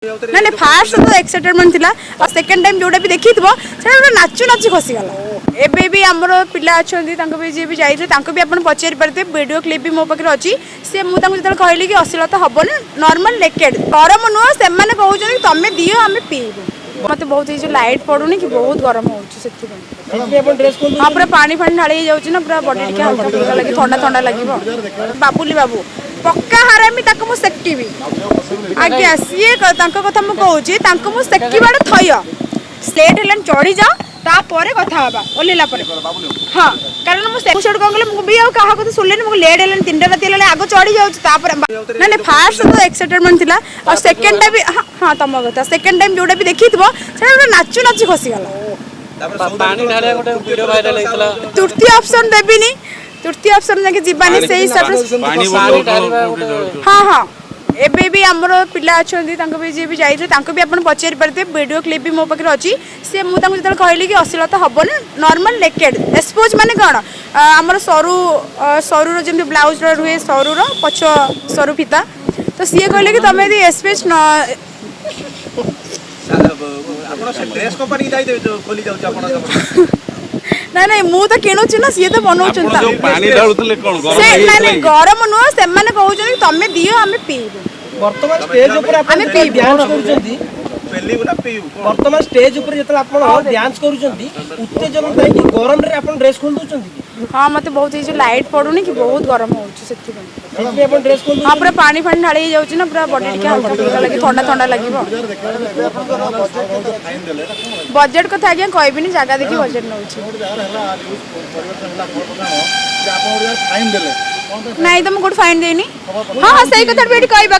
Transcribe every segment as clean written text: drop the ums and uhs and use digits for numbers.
ना ना फास्ट तो एक्साइटमेंट थिला और सेकंड टाइम जोटा भी देखि थबो सेटा नाचु नाचु खसी गला एबे भी हमरो पिला अछंती तांको भी जे भी जाइले तांको भी अपन पचेर परते वीडियो क्लिप भी मो पाखरे अछि से मु तांको जतल कहली कि अश्लीलता हबो न नॉर्मल नेकेड गरम नुह से माने कहउछन कि तमे दियो हमें पीबो मते बहुत जो लाइट पडुनी कि बहुत गरम होउछ सेति अपन ड्रेस कोन हां पूरा पानी फानी ढाली जाउछ ना पूरा बॉडी के हल्का फुल्का लगी ठंडा ठंडा लागिवो बाबुली बाबू पक्का हरामी ताको मु सेक्टिवी आज्ञा सीए तांको कथा मु कहउची तांको मु सेक्टिवाड थय स्टेट हेलन चढ़ी जा तापरे कथा हबा ओलेला परे हां कारण मु सेक्ट कहले मु भी आ कहा को सुनले मु लेट हेलन 3टा राती हेलन आगो चढ़ी जाउछ तापरे ना ना फास्ट तो एक्साइटमेंट थिला और सेकंड टाइम हां तम कथा सेकंड टाइम जोटा भी देखि थबो सेटा नाचु नाचु खसी गला पानी ढाले गोटे वीडियो वायरल हेतला तृतीय ऑप्शन देबिनी तृतीय ऑप्शन जाके जीवानी से हिसाब से हां हां एबे भी हमरो पिला अछंती तांको भी जे भी जाइले तांको भी अपन पचेर परते वीडियो क्लिप भी मो पाखरे अछि से मु तांको जतल कहली कि अश्लीलता हबो न नॉर्मल नेकेड एक्सपोज माने कोन हमर सरू सरू रो जेम ब्लाउज रो रुए सरू रो पछ सरू फिता तो सीए कहले कि तमे दी स्पेस न आपण से ड्रेस कंपनी दाई दे जो खोली जाउ आपण ना नहीं मु तो किणुची ना सी तो बनाउछन ता पानी डालुतले कोन गरम से ना नहीं गरम नुह से माने कहउछन कि तमे दियो हमें पीबो वर्तमान स्टेज ऊपर आपण डांस करूछंती पेली गुना पीउ वर्तमान स्टेज ऊपर जतल आपण डांस करूछंती उत्तेजन ताई कि गरम रे आपण ड्रेस खोल दोछंती हां मते बहुत जो लाइट पडुनी कि बहुत गरम होउछ सेति पे अपन ड्रेस खोल हां पूरा पानी फानी ढाली जाउछ ना पूरा बॉडी के हल्का फुल्का लगी ठंडा ठंडा लागिवो बजट कथा आज्ञा कहबिनी जगह देखि बजट नउछि नहीं तो गुड फाइन देनी हाँ हाँ सही कथा बेटी कहबा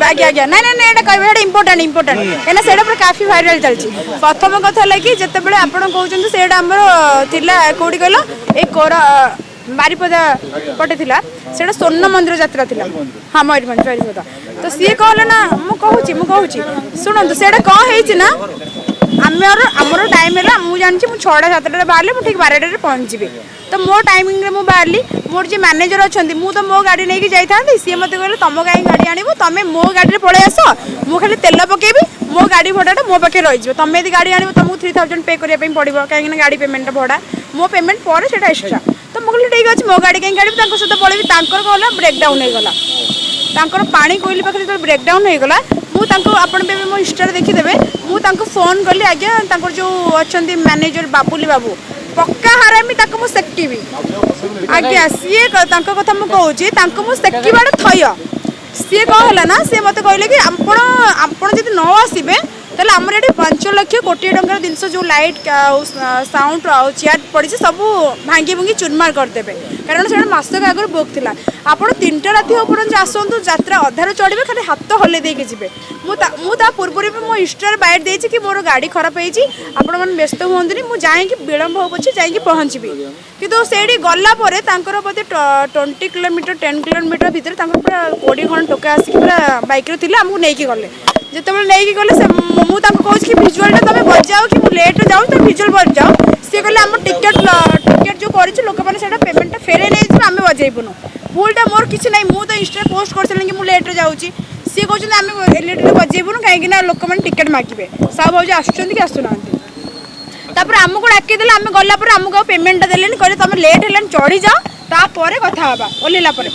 आज्ञा आज्ञा ना ना ना एटा कहबा एटा इंपोर्टेंट एना सेडा पर काफी वायरल चलछि प्रथम कथा लागि जते बेले आपण कहउछन सेडा हमर थिला कोडी कहलो ए कोरा बारीपदा पटे थिला सेडा स्वर्ण मंदिर यात्रा थिला हां मयूरभंज बारीपदा तो सी कहले ना मु कहूची सुनंतु सेडा क हेछि ना हमर टाइम है मु जानी मु 6टा 7टा बाहर मु ठीक 12टा रे पहुंच जीबे तो मो टाइमिंग रे मु बाहरली मोर जे मैनेजर अछंती मु तो मो गाड़ी नै कि जाई थांती सी मते कहले तम गाई गाड़ी आनिबो तमे मो गाड़ी रे पळे आसो मु खाली तेल पकेबी मो गाड़ी भडाटा मो पाखे रहि जिवो तमे यदि गाड़ी आनिबो तुमको 3000 पे करिया पे पड़िबो काहे गाड़ी पेमेंट भडा मो पेमेंट पर सेटा एक्स्ट्रा तो मु कहले ठीक अछि मो गाड़ी काई गाड़ी तांको सहित पळेबी तांकर कहला ब्रेक डाउन हे गला तांकर पानी कोइली पाखे तो ब्रेक डाउन हे गला मु तांको आपण पे मो इंस्टा रे देखि देबे मु तांको फोन करली आज्ञा तांकर जो अछंती मैनेजर बाबुली बाबू पक्का हरामी ताको मु सेक्टिवी आज्ञा सीए तांको कथा मु कहउची तांको मु सेक्टिवाड थय सीए कहला ना से मते कहले कि आपण जदि न आसीबे तले हमर एठी 5 लाख कोटी टंका जिनस जो लाइट साउंड चेयर पड़ी सब भांगी भुंगी चुनमार कर देबे कारण से मासक आगर बुक थिला आपण 3टा राती ओपरन आसंतु यात्रा अधार चढ़बे खाली हाथ हले देके जिबे मु ता पूर्वरी मो इंस्टा बाइट देछि कि मोर गाड़ी खराब हेछि आपण मन व्यस्त होंदिनी मु जाई कि विलंब हो पछे जाई कि पहुंचबी किंतु सेडी गल्ला परे तांकर पते 20 किलोमीटर 10 किलोमीटर भीतर तांकर पूरा 20 घंटा टोका आसी पूरा बाइक रे थिला हमहु नै कि गले जेतेबेले नै कि गले से मु तांको कहछ कि विजुअल तमे बजाओ कि मु लेट जाऊ तो विजुअल बजाओ से कहले हम टिकट जो करिछ लोक माने सेटा पेमेंट फेरे नै जे हमें बजाइबुनो भूलटा मोर किछ नै मु तो इंस्टा पोस्ट करछन कि मु लेट जाउची सी कहछन हम एलईडी रे बजाइबुनो काहे कि ना लोक माने टिकट मागिबे सब भाउज आछन कि आसुनांती तापर हमको डाकी देले हम गल्ला पर हमको पेमेंट देलेनी कहले तमे लेट हेलन चढ़ी जा तापरे कथा हबा ओलेला परे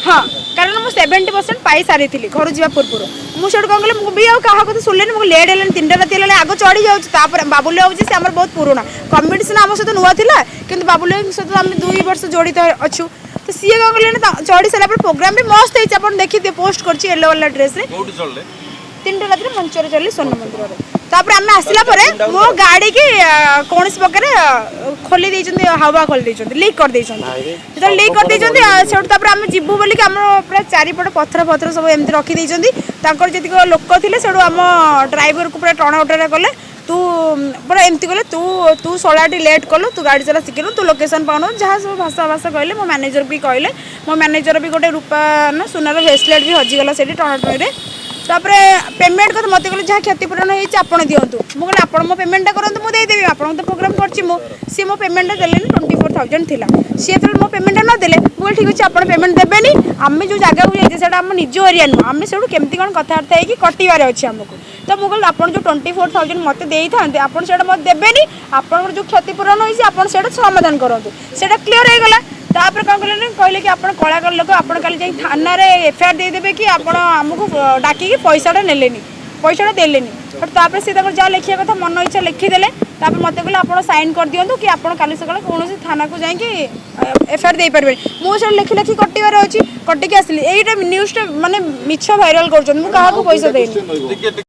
हां कारण मु 70% पाई सारी थिली घर जीवा पूर्व मु सेड कहले मु भी आ कहा को सुनले मु लेट हेलन 3टा राती हेलन आगो चढ़ी जाउछ तापर बाबुले होउची से हमर बहुत पुराना कॉम्पिटिशन हम सहित नुवा थिला किंतु बाबुले सहित हम 2 वर्ष जोड़ित अछु तो सीए कहले ना चढ़ी सारा पर प्रोग्राम भी मस्त हेछि अपन देखि दे पोस्ट करछि येलो वाला ड्रेस रे कोठी चलले 3टा राती मंचरे चलले स्वर्ण मंदिर रे तापर हम आसला परे मो गाड़ी की कोनस प्रकार खोली देइछन्ती हवा खोली देइछन्ती लीक कर देइछन्ती जब लीक कर देइछन्ती सेठ तापर हम जिब्बू बोली कि हमर पूरा चारि पट पत्थर सब एमती रखी देइछन्ती तांकर जतिक लोक थिले सेडो हम ड्राइवर को पूरा टणा उठरा कले तू पूरा एमती कले तू 16टी लेट कलु तू गाड़ी चला सिखिलु तू लोकेशन पाउनु जहाँ सब भाषा कहले मो मैनेजर भी कहले मो मैनेजर भी गोटे रूपा ना सुनार ब्रेसलेट भी हजिगला सेठी टणा रे तापरे पेमेंट कर मते कहले जहाँ क्षतिपूरण होइछि आपण दियंतु मु कहले आपण मो पेमेंट करंतु मु देई देबी आपण तो प्रोग्राम करछि मु सी मो पेमेंट देले 24000 थिला सी एथर मो पेमेंट न देले मु ठीक अछि आपण पेमेंट देबेनी आमे जो जगह को जाइछे सेटा हम निज एरिया नु आमे सेडू केमती कोन कथा अर्थ है कि कटिवारे अछि हमको तो मुझे आपन जो 24,000 मत देते आपन से मत देवेनि आपन जो क्षतिपूरण होइसी आपन से समाधान करूँ से क्लीयर हो गला तापर कौन कहले कहले कि आप कलाकार लोक आप कल थाना एफआईआर देदेवे कि आप आमको डाकिकी पैसाटा नेलेनी पैसाटा देलेनी तापर से जहाँ लिखा कथा मन इच्छा लिखिदेले तापर मत कहले आप साइन कर दिंतु कि आप काली सकाल कौन थाना को जाकि एफआईआर दे पारे मुझे लिखि लिखि कटिबार अच्छी कटिकी आसली यहीटा न्यूज़टा माने मिछ भाइराल कर पैसा देनी।